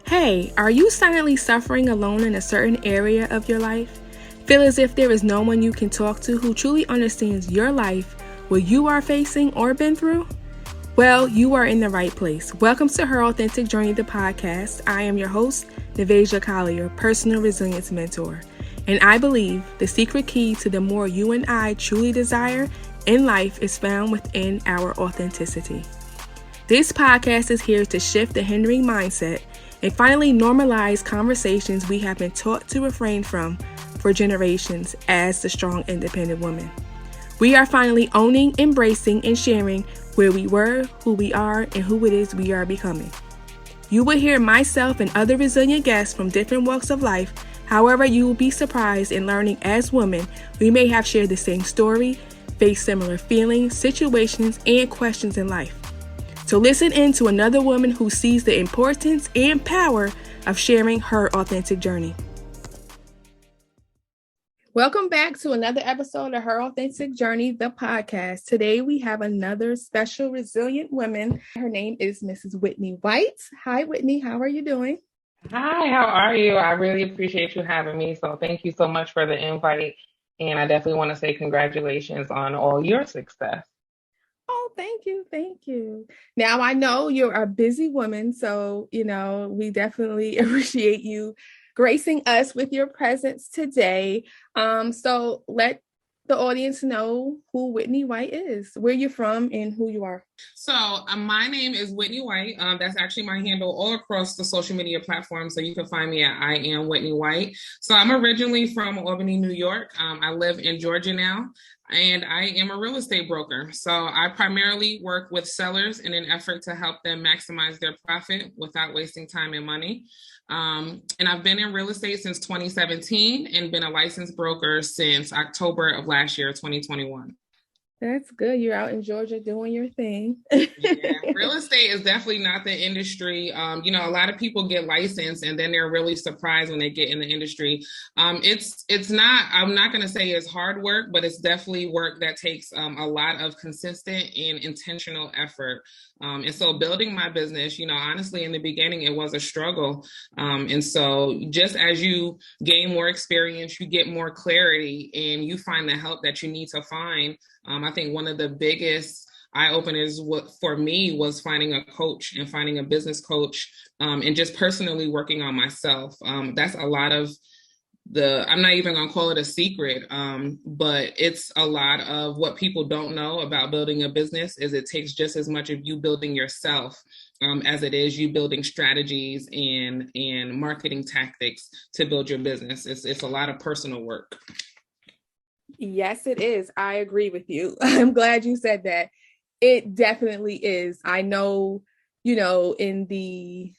Hey, are you silently suffering alone in a certain area of your life? Feel as if there is no one you can talk to who truly understands your life, what you are facing or been through? Well, you are in the right place. Welcome to Her Authentic Journey, the podcast. I am your host, Navasia Collier, Personal Resilence Mentor. And I believe the secret key to the more you and I truly desire in life is found within our authenticity. This podcast is here to shift the hindering mindset and finally normalize conversations we have been taught to refrain from for generations as the strong, independent woman. We are finally owning, embracing, and sharing where we were, who we are, and who it is we are becoming. You will hear myself and other resilient guests from different walks of life. However, you will be surprised in learning as women, we may have shared the same story, faced similar feelings, situations, and questions in life. So listen in to another woman who sees the importance and power of sharing her authentic journey. Welcome back to another episode of Her Authentic Journey, the podcast. Today we have another special resilient woman. Her name is Mrs. Whitney White. Hi, Whitney. How are you doing? Hi, how are you? I really appreciate you having me. So thank you so much for the invite. And I definitely want to say congratulations on all your success. Oh, thank you. Thank you. Now, I know you're a busy woman, so, we definitely appreciate you gracing us with your presence today. So let the audience know who Whitney White is, where you're from, and who you are. So my name is Whitney White. That's actually my handle all across the social media platforms. So you can find me at I am Whitney White. So I'm originally from Albany, New York. I live in Georgia now, and I am a real estate broker. So I primarily work with sellers in an effort to help them maximize their profit without wasting time and money. And I've been in real estate since 2017 and been a licensed broker since October of last year, 2021. That's good. You're out in Georgia doing your thing. Yeah, real estate is definitely not the industry. A lot of people get licensed and then they're really surprised when they get in the industry. It's not, I'm not going to say it's hard work, but it's definitely work that takes a lot of consistent and intentional effort. And so building my business, honestly, in the beginning, it was a struggle. And so just as you gain more experience, you get more clarity and you find the help that you need to find. I think one of the biggest eye-openers for me was finding a coach and finding a business coach and just personally working on myself. That's a lot of I'm not even going to call it a secret, but it's a lot of what people don't know about building a business is it takes just as much of you building yourself as it is you building strategies and marketing tactics to build your business. It's a lot of personal work. Yes, it is. I agree with you. I'm glad you said that. It definitely is. I know, in the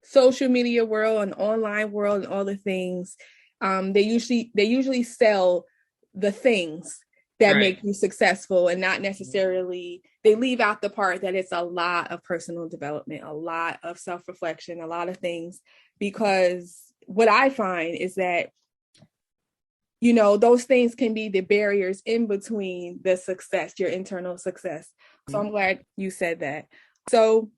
social media world and online world and all the things, they usually sell the things that make you successful and not necessarily, they leave out the part that it's a lot of personal development, a lot of self-reflection, a lot of things, because what I find is that those things can be the barriers in between the success, your internal success. So I'm glad you said that. So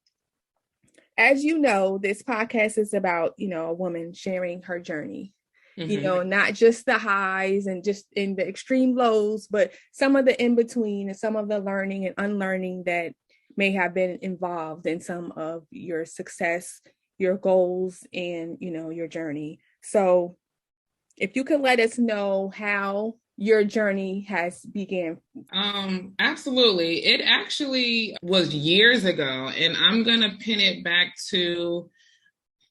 as you know, this podcast is about, a woman sharing her journey, not just the highs and just in the extreme lows, but some of the in between and some of the learning and unlearning that may have been involved in some of your success, your goals, and, your journey. So if you could let us know how your journey has began. Absolutely. It actually was years ago, and I'm going to pin it back to,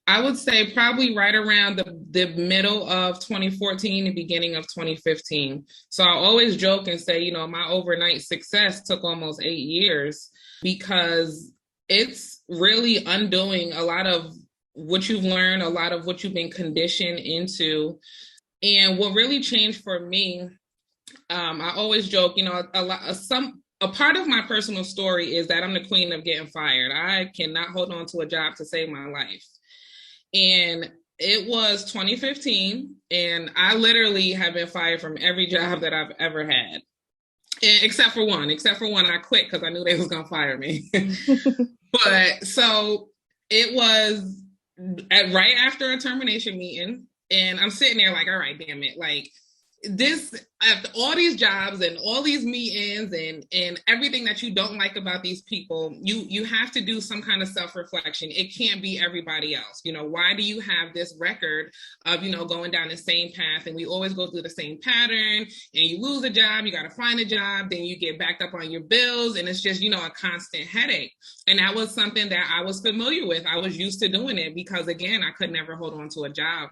I would say probably right around the middle of 2014, the beginning of 2015. So I always joke and say, my overnight success took almost 8 years because it's really undoing a lot of what you've learned, a lot of what you've been conditioned into. And what really changed for me, I always joke, a part of my personal story is that I'm the queen of getting fired. I cannot hold on to a job to save my life. And it was 2015, and I literally have been fired from every job that I've ever had, except for one. I quit because I knew they was going to fire me. But so it was right after a termination meeting, and I'm sitting there like, all right, damn it, like this, after all these jobs and all these meetings and everything that you don't like about these people, you have to do some kind of self-reflection. It can't be everybody else. Why do you have this record of going down the same path, and we always go through the same pattern, and you lose a job, you got to find a job, then you get backed up on your bills, and it's just a constant headache. And that was something that I was familiar with. I was used to doing it because, again, I could never hold on to a job.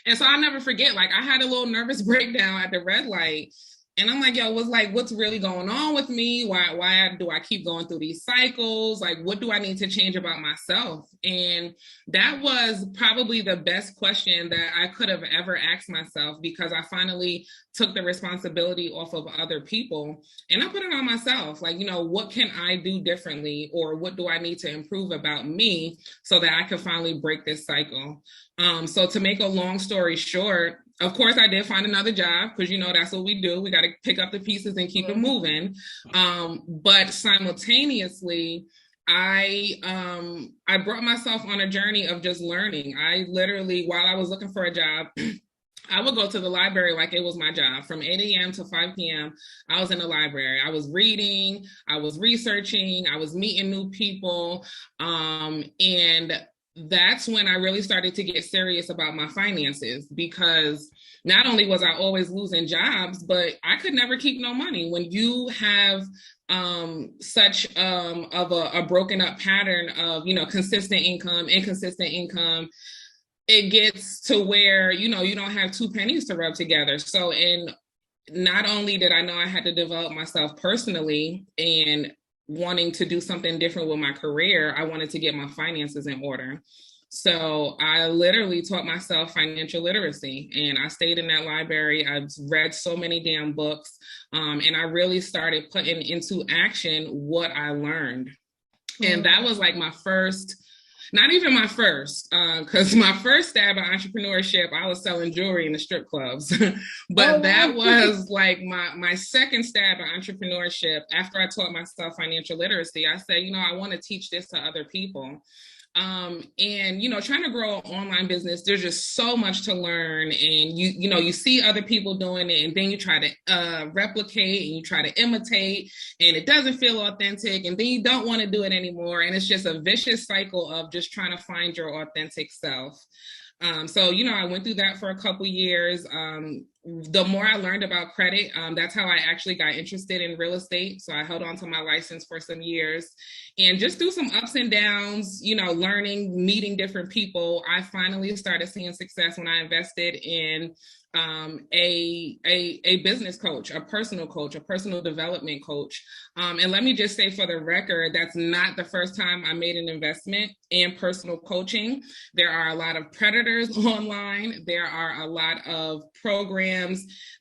And so I'll never forget, like, I had a little nervous breakdown at the red light. And I'm like, what's really going on with me? Why do I keep going through these cycles? Like, what do I need to change about myself? And that was probably the best question that I could have ever asked myself, because I finally took the responsibility off of other people and I put it on myself. Like, what can I do differently, or what do I need to improve about me so that I can finally break this cycle? So to make a long story short, of course, I did find another job, because, that's what we do. We got to pick up the pieces and keep it moving. But simultaneously, I brought myself on a journey of just learning. I literally, while I was looking for a job, I would go to the library like it was my job. From 8 a.m. to 5 p.m., I was in the library. I was reading, I was researching, I was meeting new people. And that's when I really started to get serious about my finances, because not only was I always losing jobs, but I could never keep no money. When you have such of a broken up pattern of, consistent income, inconsistent income, it gets to where, you don't have two pennies to rub together. So, and not only did I know I had to develop myself personally and wanting to do something different with my career, I wanted to get my finances in order. So I literally taught myself financial literacy, and I stayed in that library. I've read so many damn books, and I really started putting into action what I learned. And that was like my first, not even my first, because my first stab at entrepreneurship, I was selling jewelry in the strip clubs. But that was like my second stab at entrepreneurship. After I taught myself financial literacy, I said, I want to teach this to other people. And, trying to grow an online business, there's just so much to learn. And you see other people doing it, and then you try to replicate, and you try to imitate, and it doesn't feel authentic. And then you don't want to do it anymore. And it's just a vicious cycle of just trying to find your authentic self. So, I went through that for a couple years. The more I learned about credit, that's how I actually got interested in real estate. So I held on to my license for some years, and just through some ups and downs, learning, meeting different people, I finally started seeing success when I invested in a business coach, a personal development coach. And let me just say, for the record, that's not the first time I made an investment in personal coaching. There are a lot of predators online. There are a lot of programs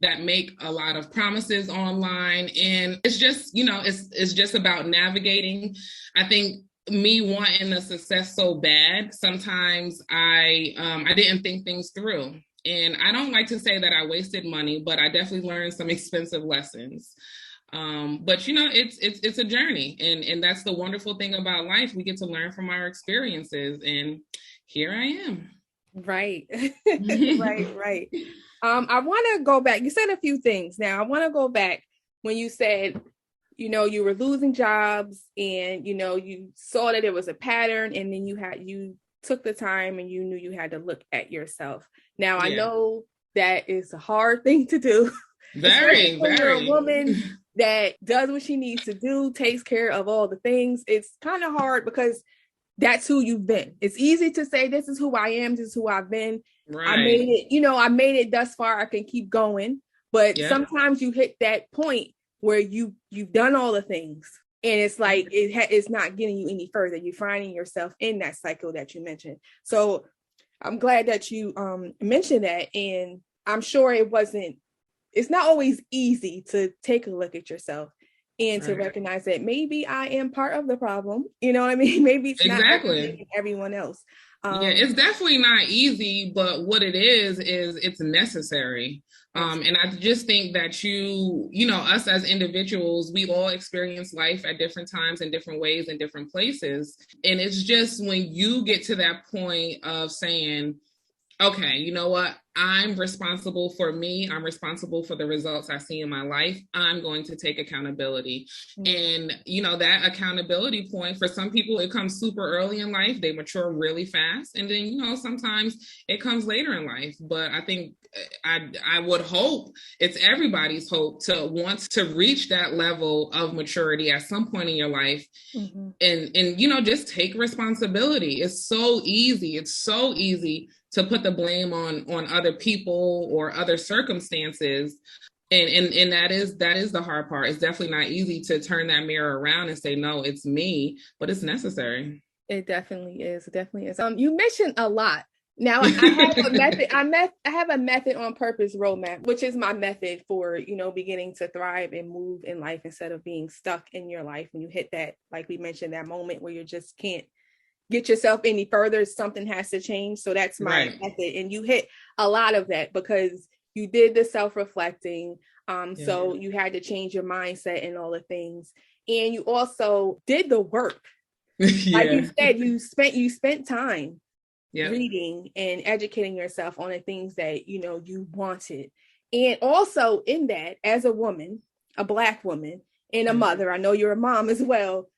that make a lot of promises online. And it's just, it's just about navigating. I think me wanting the success so bad, sometimes I didn't think things through. And I don't like to say that I wasted money, but I definitely learned some expensive lessons. But it's a journey, and that's the wonderful thing about life. We get to learn from our experiences, and here I am. Right. Right. I want to go back. You said a few things. Now I want to go back when you said, you were losing jobs, and, you saw that it was a pattern, and then you took the time and you knew you had to look at yourself. Now, I know that is a hard thing to do. Very. You're a woman that does what she needs to do, takes care of all the things. It's kind of hard because that's who you've been. It's easy to say, this is who I am, this is who I've been. Right. I made it, I made it thus far, I can keep going. But sometimes you hit that point where you've done all the things, and it's like it's not getting you any further. You're finding yourself in that cycle that you mentioned. So I'm glad that you mentioned that. And I'm sure it's not always easy to take a look at yourself and to recognize that maybe I am part of the problem. You know what I mean? Maybe it's not everyone else. Yeah, it's definitely not easy, but what it is it's necessary. And I just think that us as individuals, we all experience life at different times in different ways in different places. And it's just when you get to that point of saying, okay, you know what? I'm responsible for me. I'm responsible for the results I see in my life. I'm going to take accountability. And, that accountability point for some people, it comes super early in life. They mature really fast. And then, sometimes it comes later in life. But I think I would hope it's everybody's hope to want to reach that level of maturity at some point in your life. And just take responsibility. It's so easy. It's so easy to put the blame on other people or other circumstances. And that is the hard part. It's definitely not easy to turn that mirror around and say, no, it's me, but it's necessary. It definitely is. It definitely is. You mentioned a lot. Now I have a method. I have a method on purpose roadmap, which is my method for, beginning to thrive and move in life instead of being stuck in your life. When you hit that, like we mentioned, that moment where you just can't get yourself any further, something has to change. So that's my method. And you hit a lot of that because you did the self-reflecting. So you had to change your mindset and all the things. And you also did the work. Like you said, you spent time reading and educating yourself on the things that, you wanted. And also in that, as a woman, a Black woman and a mother, I know you're a mom as well.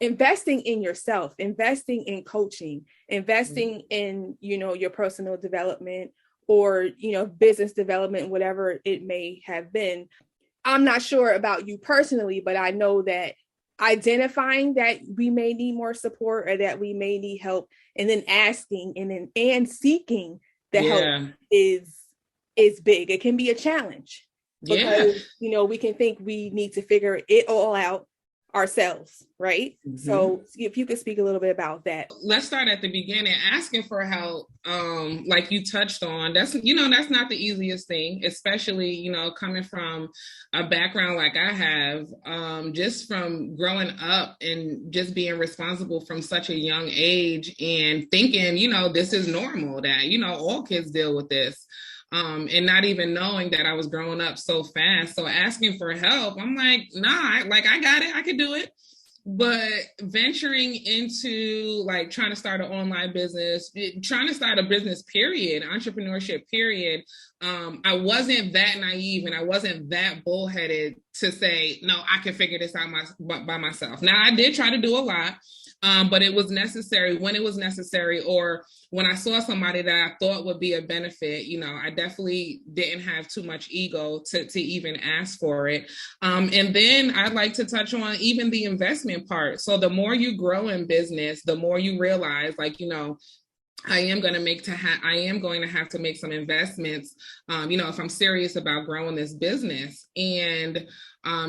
Investing in yourself, investing in coaching, investing in, your personal development or, business development, whatever it may have been. I'm not sure about you personally, but I know that identifying that we may need more support or that we may need help, and then asking and seeking the help is big. It can be a challenge because, we can think we need to figure it all out ourselves, right? So if you could speak a little bit about that. Let's start at the beginning. Asking for help, like you touched on, that's not the easiest thing, especially, coming from a background like I have, just from growing up and just being responsible from such a young age and thinking, this is normal, that, all kids deal with this. And not even knowing that I was growing up so fast. So asking for help, I'm like, nah, I got it. I can do it. But venturing into trying to start an online business, trying to start a business, period, entrepreneurship, period. I wasn't that naive and I wasn't that bullheaded to say, no, I can figure this out by myself. Now, I did try to do a lot. But it was necessary when it was necessary, or when I saw somebody that I thought would be a benefit. I definitely didn't have too much ego to even ask for it. And then I'd like to touch on even the investment part. So the more you grow in business, the more you realize, I am going to have to make some investments, if I'm serious about growing this business. And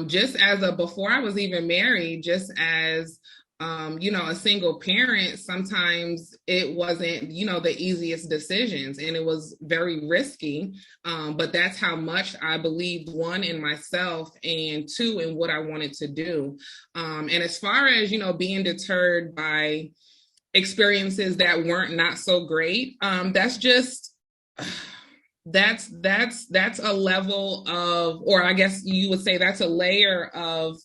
just before I was even married, just as a single parent, sometimes it wasn't, the easiest decisions, and it was very risky. But that's how much I believed, one, in myself, and two, in what I wanted to do. And as far as, being deterred by experiences that weren't not so great, that's just, that's a level of, or I guess you would say that's a layer of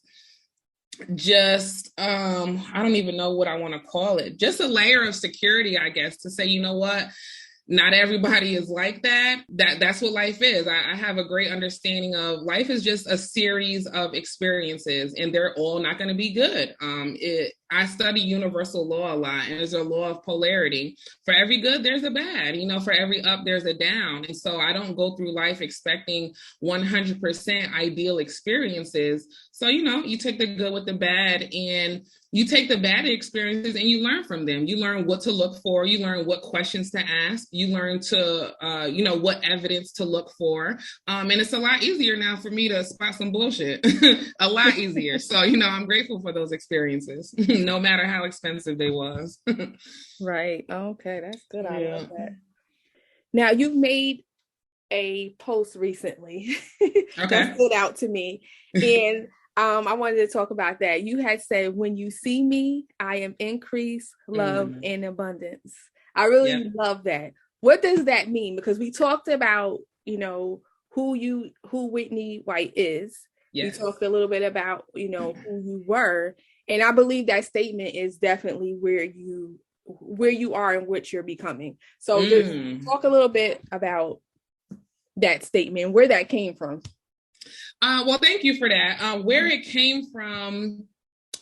just I don't even know what I want to call it, just a layer of security, I guess, to say, you know what, not everybody is like that. That's what life is. I have a great understanding of life is just a series of experiences, and they're all not going to be good. I study universal law a lot, and there's a law of polarity. For every good, there's a bad. For every up, there's a down. And so I don't go through life expecting 100% ideal experiences. So, you take the good with the bad, and you take the bad experiences and you learn from them. You learn what to look for. You learn what questions to ask. You learn to, what evidence to look for. And it's a lot easier now for me to spot some bullshit, a lot easier. So, I'm grateful for those experiences, no matter how expensive they was. Right. Okay. That's good. I love that. Now, you've made a post recently that stood out to me. And I wanted to talk about that. You had said, when you see me, I am increase, love, and abundance. I really love that. What does that mean? Because we talked about, who Whitney White is. Yes. We talked a little bit about, who you were. And I believe that statement is definitely where you are and what you're becoming. So just talk a little bit about that statement, where that came from. Well, thank you for that. Where it came from,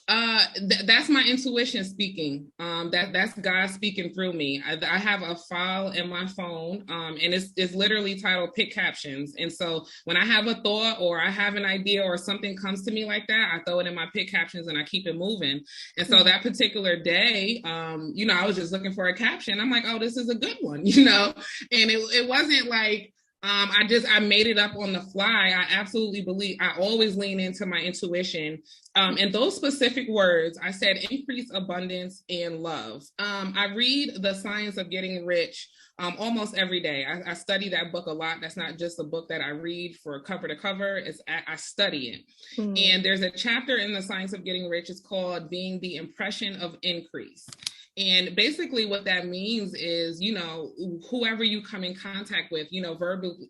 that's my intuition speaking. That's God speaking through me. I have a file in my phone, and it's literally titled Pick Captions. And so when I have a thought or I have an idea or something comes to me like that, I throw it in my Pick Captions and I keep it moving. And so that particular day, I was just looking for a caption. I'm like, oh, this is a good one, and it wasn't like, I made it up on the fly. I absolutely believe, I always lean into my intuition. And those specific words, I said increase, abundance, and love. I read The Science of Getting Rich almost every day. I study that book a lot. That's not just a book that I read for cover to cover. I study it. And there's a chapter in The Science of Getting Rich. It's called Being the Impression of Increase. And basically what that means is, whoever you come in contact with,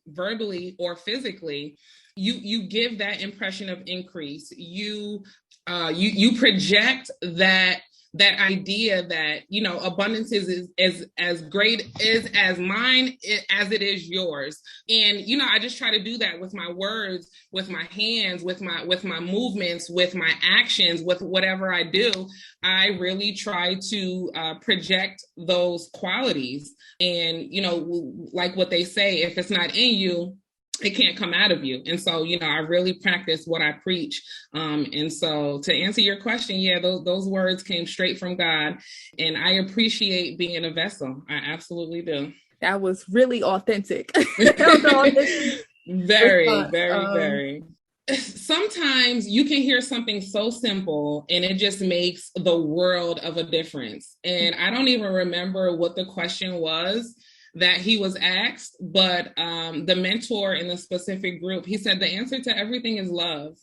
verbally or physically, you give that impression of increase. You project that idea that, abundance is as great as mine as it is yours. And, I just try to do that with my words, with my hands, with my movements, with my actions, with whatever I do. I really try to project those qualities. And, like what they say, if it's not in you, it can't come out of you. And so, I really practice what I preach. And so to answer your question, those words came straight from God, and I appreciate being a vessel. I absolutely do. That was really authentic. Very, very. Sometimes you can hear something so simple and it just makes the world of a difference. And I don't even remember what the question was that he was asked, but the mentor in the specific group, he said the answer to everything is love.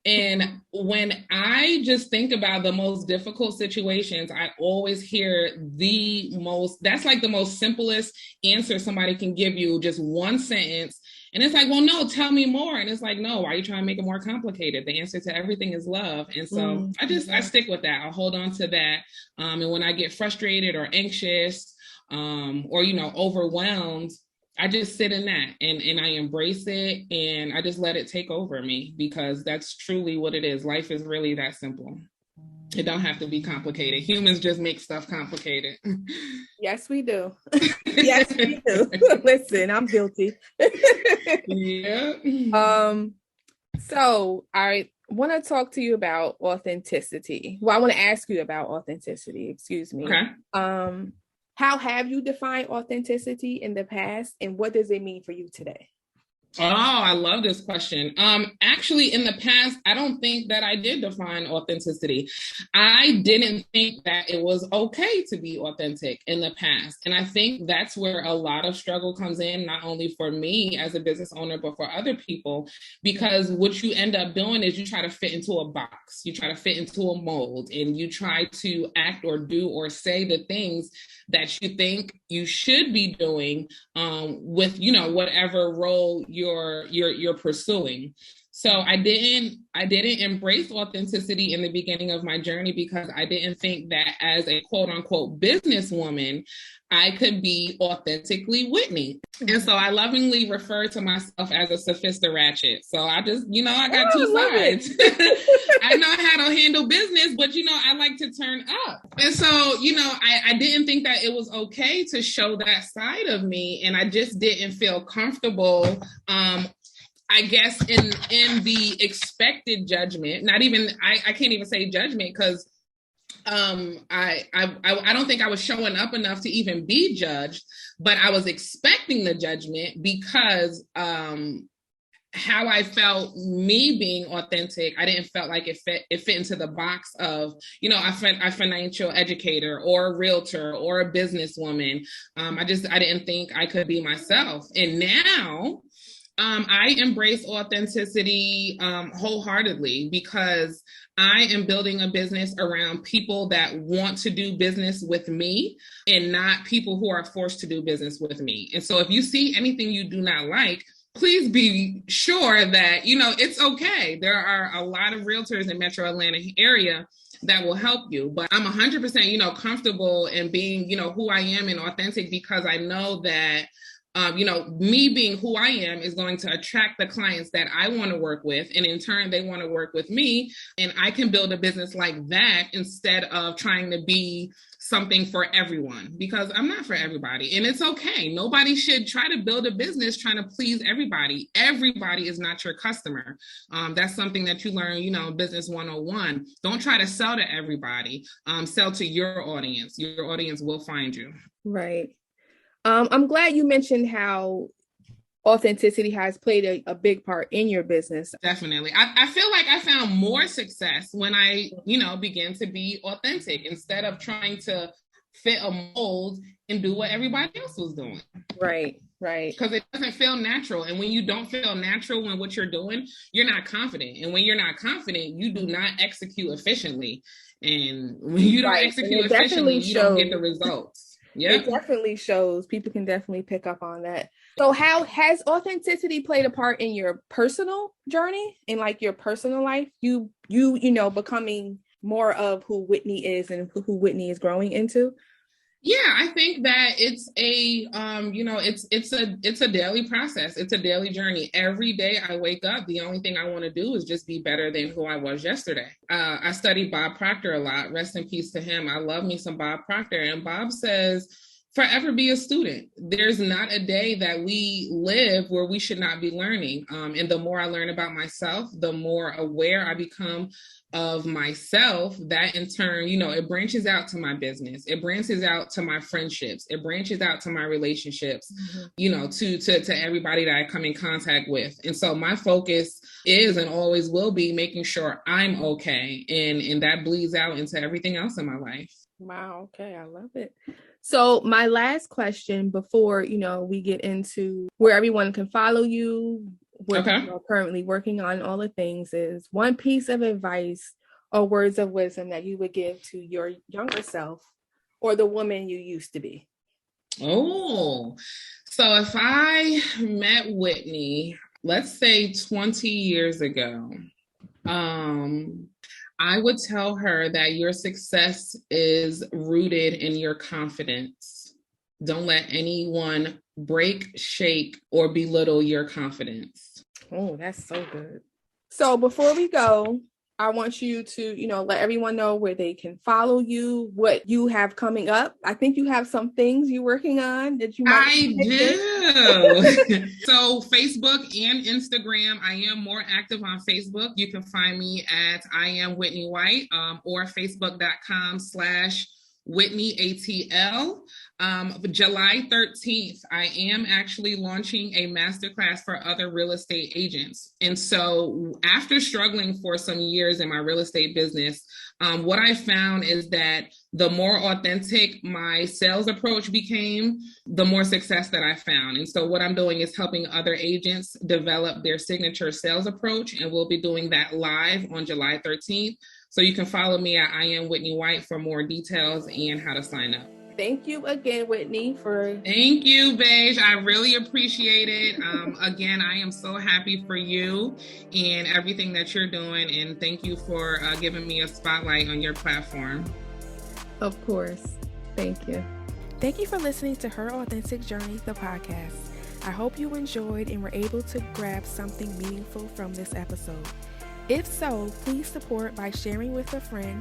And when I just think about the most difficult situations, I always hear that's like the most simplest answer somebody can give you, just one sentence. And it's like, well, no, tell me more. And it's like, no, why are you trying to make it more complicated? The answer to everything is love. And so I stick with that. I hold on to that. And when I get frustrated or anxious, or, overwhelmed, I just sit in that and I embrace it and I just let it take over me, because that's truly what it is. Life is really that simple. It don't have to be complicated. Humans just make stuff complicated. Yes, we do. Yes, we do. Listen, I'm guilty. Yeah. So I want to talk to you about authenticity. Well, I want to ask you about authenticity. Excuse me. Okay. How have you defined authenticity in the past, and what does it mean for you today? Oh, I love this question. Actually, in the past, I don't think that I did define authenticity. I didn't think that it was okay to be authentic in the past. And I think that's where a lot of struggle comes in, not only for me as a business owner, but for other people, because what you end up doing is you try to fit into a box, you try to fit into a mold, and you try to act or do or say the things that you think you should be doing with, whatever role you're pursuing. So I didn't embrace authenticity in the beginning of my journey, because I didn't think that as a quote unquote businesswoman, I could be authentically Whitney. And so I lovingly refer to myself as a sophista ratchet. So I just, I got two sides. I know how to handle business, but, I like to turn up. And so, I didn't think that it was okay to show that side of me. And I just didn't feel comfortable, I guess, in the expected judgment. Not even, I can't even say judgment, because I don't think I was showing up enough to even be judged, but I was expecting the judgment, because how I felt me being authentic, I didn't felt like it fit into the box of, a financial educator or a realtor or a businesswoman. I didn't think I could be myself. And now I embrace authenticity wholeheartedly because I am building a business around people that want to do business with me and not people who are forced to do business with me. And so if you see anything you do not like, please be sure that, it's okay. There are a lot of realtors in Metro Atlanta area that will help you. But I'm 100%, comfortable in being, who I am and authentic because I know that me being who I am is going to attract the clients that I want to work with. And in turn, they want to work with me. And I can build a business like that instead of trying to be something for everyone, because I'm not for everybody. And it's okay. Nobody should try to build a business trying to please everybody. Everybody is not your customer. That's something that you learn, Business 101. Don't try to sell to everybody. Sell to your audience. Your audience will find you. Right. I'm glad you mentioned how authenticity has played a big part in your business. Definitely. I feel like I found more success when I, began to be authentic instead of trying to fit a mold and do what everybody else was doing. Right. Because it doesn't feel natural. And when you don't feel natural in what you're doing, you're not confident. And when you're not confident, you do not execute efficiently. And when you don't execute efficiently, you don't get the results. Yeah, it definitely shows. People can definitely pick up on that. So how has authenticity played a part in your personal journey, in like your personal life? You becoming more of who Whitney is and who Whitney is growing into? Yeah, I think that it's it's a daily process. It's a daily journey. Every day I wake up, the only thing I want to do is just be better than who I was yesterday. I studied Bob Proctor a lot. Rest in peace to him. I love me some Bob Proctor. And Bob says, forever be a student. There's not a day that we live where we should not be learning. And the more I learn about myself, the more aware I become of myself. That in turn, it branches out to my business. It branches out to my friendships. It branches out to my relationships, to everybody that I come in contact with. And so my focus is and always will be making sure I'm okay. And that bleeds out into everything else in my life. Wow. Okay. I love it. So my last question before, we get into where everyone can follow you, what you're currently working on, all the things, is one piece of advice or words of wisdom that you would give to your younger self or the woman you used to be. Oh, so if I met Whitney, let's say 20 years ago, I would tell her that your success is rooted in your confidence. Don't let anyone break, shake, or belittle your confidence. Oh, that's so good. So before we go, I want you to, let everyone know where they can follow you, what you have coming up. I think you have some things you're working on that you might. I do. So Facebook and Instagram, I am more active on Facebook. You can find me at I am Whitney White or facebook.com/Whitney ATL. July 13th, I am actually launching a masterclass for other real estate agents. And so after struggling for some years in my real estate business, what I found is that the more authentic my sales approach became, the more success that I found. And so what I'm doing is helping other agents develop their signature sales approach. And we'll be doing that live on July 13th. So you can follow me at I am Whitney White for more details and how to sign up. Thank you again, Whitney, Thank you, Beige. I really appreciate it. Again, I am so happy for you and everything that you're doing. And thank you for giving me a spotlight on your platform. Of course. Thank you. Thank you for listening to Her Authentic Journey, the podcast. I hope you enjoyed and were able to grab something meaningful from this episode. If so, please support by sharing with a friend,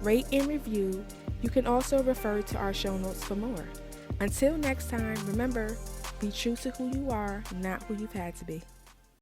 rate and review. You can also refer to our show notes for more. Until next time, remember, be true to who you are, not who you've had to be.